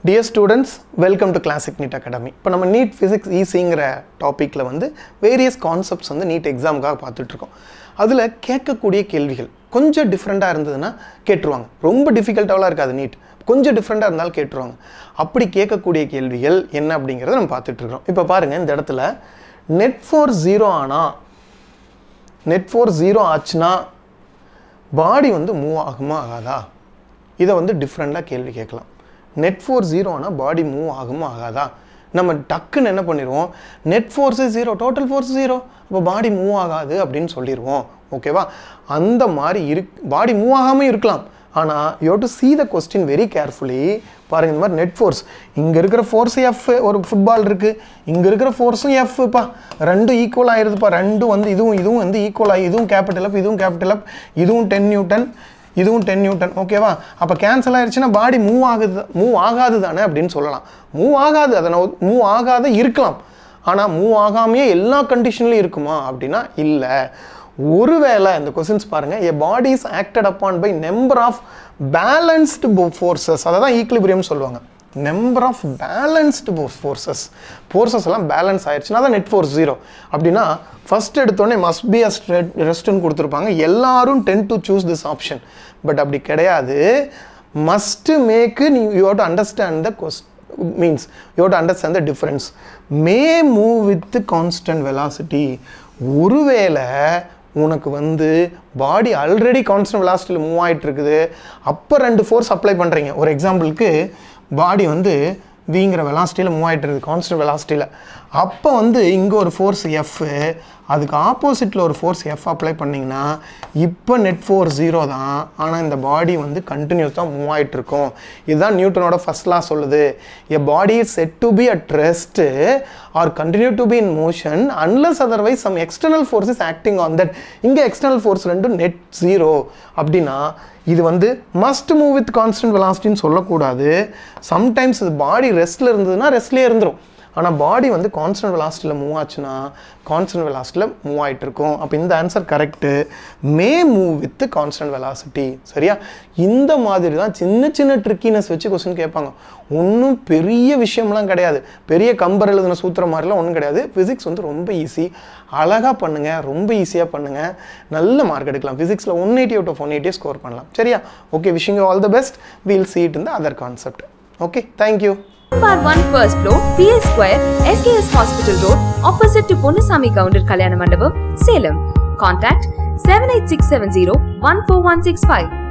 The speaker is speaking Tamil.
Dear students, welcome to Classic NEET Academy. இப்போ நம்ம NEET Physics ஈஸிங்கிற டாப்பிக்கில் வந்து வேரியஸ் கான்செப்ட்ஸ் வந்து நீட் எக்ஸாமுக்காக பார்த்துட்ருக்கோம். அதில் கேட்கக்கூடிய கேள்விகள் கொஞ்சம் டிஃப்ரெண்ட்டாக இருந்ததுன்னா கேட்டுருவாங்க. ரொம்ப டிஃபிகல்ட்டாகலாம் இருக்காது நீட், கொஞ்சம் டிஃப்ரெண்ட்டாக இருந்தாலும் கேட்டுருவாங்க. அப்படி கேட்கக்கூடிய கேள்விகள் என்ன அப்படிங்கிறத நம்ம பார்த்துட்ருக்கோம். இப்போ பாருங்கள், இந்த இடத்துல நெட் ஃபோர்ஸ் 0 ஆனால், நெட் ஃபோர்ஸ் 0 ஆச்சுன்னா பாடி வந்து மூவ் ஆகுமா ஆகாதா? இதை வந்து டிஃப்ரெண்ட்டாக கேள்வி கேட்கலாம். நெட் ஃபோர்ஸ் 0 ஆனால் பாடி மூவ் ஆகுமா ஆகாதா? நம்ம டக்குன்னு என்ன பண்ணிடுவோம், நெட் ஃபோர்ஸு 0, டோட்டல் ஃபோர்ஸ் 0, அப்போ பாடி மூவ் ஆகாது அப்படின்னு சொல்லிடுவோம். ஓகேவா? அந்த மாதிரி பாடி மூவ் ஆகாமல் இருக்கலாம். ஆனால் you have to see the question very carefully. பாருங்கள், இந்த மாதிரி நெட் ஃபோர்ஸ், இங்கே இருக்கிற ஃபோர்ஸ் எஃப், ஒரு ஃபுட்பால் இருக்குது, இங்கே இருக்கிற ஃபோர்ஸும் எஃப்ப்பா, ரெண்டும் ஈக்குவல் ஆகிடுதுப்பா. ரெண்டும் வந்து இதுவும் வந்து ஈக்குவல் ஆகி, இதுவும் கேபிட்டல் எஃப், இதுவும் கேபிட்டல் எஃப், இதுவும் 10 நியூட்டன், இதுவும் 10 நியூட்டன். ஓகேவா? அப்போ கேன்சல் ஆயிடுச்சுன்னா பாடி மூவ் ஆகாது தானே அப்படின்னு சொல்லலாம். மூவ் ஆகாது, அதை மூவ் ஆகாத இருக்கலாம். ஆனால் மூவ் ஆகாமையே எல்லா கண்டிஷன்லையும் இருக்குமா அப்படின்னா இல்லை. ஒருவேளை இந்த கொஸ்டின்ஸ் பாருங்கள், a body is acted upon by number of balanced forces, அதை தான் ஈக்லிபிரியம் சொல்லுவாங்க. நம்பர் ஆஃப் பேலன்ஸ்டு ஃபோர்ஸஸ் எல்லாம் பேலன்ஸ் ஆயிடுச்சுன்னா தான் நெட் ஃபோர்ஸ் 0. அப்படின்னா ஃபஸ்ட் எடுத்தோடனே must be as ரெஸ்ட்னு கொடுத்துருப்பாங்க. எல்லாரும் tend to choose this option. But அப்படி கிடையாது. must make, you have to understand the means, you have to understand the difference. may move with constant velocity. ஒருவேளை உனக்கு வந்து பாடி ஆல்ரெடி கான்ஸ்டன்ட் வெலாசிட்டியில் மூவ் ஆகிட்டு இருக்குது, அப்போ 2 ஃபோர்ஸ் அப்ளை பண்ணுறீங்க. ஒரு எக்ஸாம்பிளுக்கு, பாடி வந்து விங்கிற வெலாசிட்டியில் மூவ் ஆகிட்டு இருக்குது, கான்ஸ்டன்ட் வெலாசிட்டியில். அப்போ வந்து இங்கே ஒரு ஃபோர்ஸ் எஃப், அதுக்கு ஆப்போசிட்டில் ஒரு ஃபோர்ஸ் எஃப் அப்ளை பண்ணிங்கன்னா இப்போ நெட் ஃபோர்ஸ் 0 தான். ஆனால் இந்த பாடி வந்து கண்டினியூஸ் தான் மூவ் ஆகிட்டு இருக்கும். இதுதான் நியூட்டனோட ஃபர்ஸ்ட் லா சொல்லுது. A body is set to be at rest or continue to be in motion unless otherwise some external force is acting on that. இங்கே எக்ஸ்டர்னல் ஃபோர்ஸ் ரெண்டும் நெட் 0. அப்படின்னா இது வந்து மஸ்ட் மூவ் வித் கான்ஸ்டன்ட் வெலாசிட்டின்னு சொல்லக்கூடாது. சம்டைம்ஸ் இது பாடி ரெஸ்ட்டில் இருந்ததுன்னா ரெஸ்ட்லேயே இருந்துடும். ஆனால் பாடி வந்து கான்ஸ்டன்ட் வெலாசிட்டியில் மூவ் ஆச்சுன்னா கான்ஸ்டன்ட் வெலாசிட்டியில் மூவ் ஆகிட்டு இருக்கும். அப்போ இந்த answer correct. May move with constant velocity. சரியா? இந்த மாதிரி தான் சின்ன சின்ன ட்ரிக்கினஸ் வச்சு கொஸ்டின் கேட்பாங்க. ஒன்றும் பெரிய விஷயம்லாம் கிடையாது, பெரிய கம்பர் எழுதின சூத்திரம் மாதிரிலாம் ஒன்றும் கிடையாது. ஃபிசிக்ஸ் வந்து ரொம்ப ஈஸி. அழகாக பண்ணுங்கள், ரொம்ப ஈஸியாக பண்ணுங்கள், நல்ல மார்க் எடுக்கலாம். ஃபிசிக்ஸில் 180 out of 180 ஸ்கோர் பண்ணலாம். சரியா? Okay, wishing you all the best. We'll see it in the other concept. Okay, thank you. Bar 1 first floor, PS Square, SKS Hospital Road, opposite to Ponnusami Counter, Kalyanamandapam, Salem. Contact 78670 14165.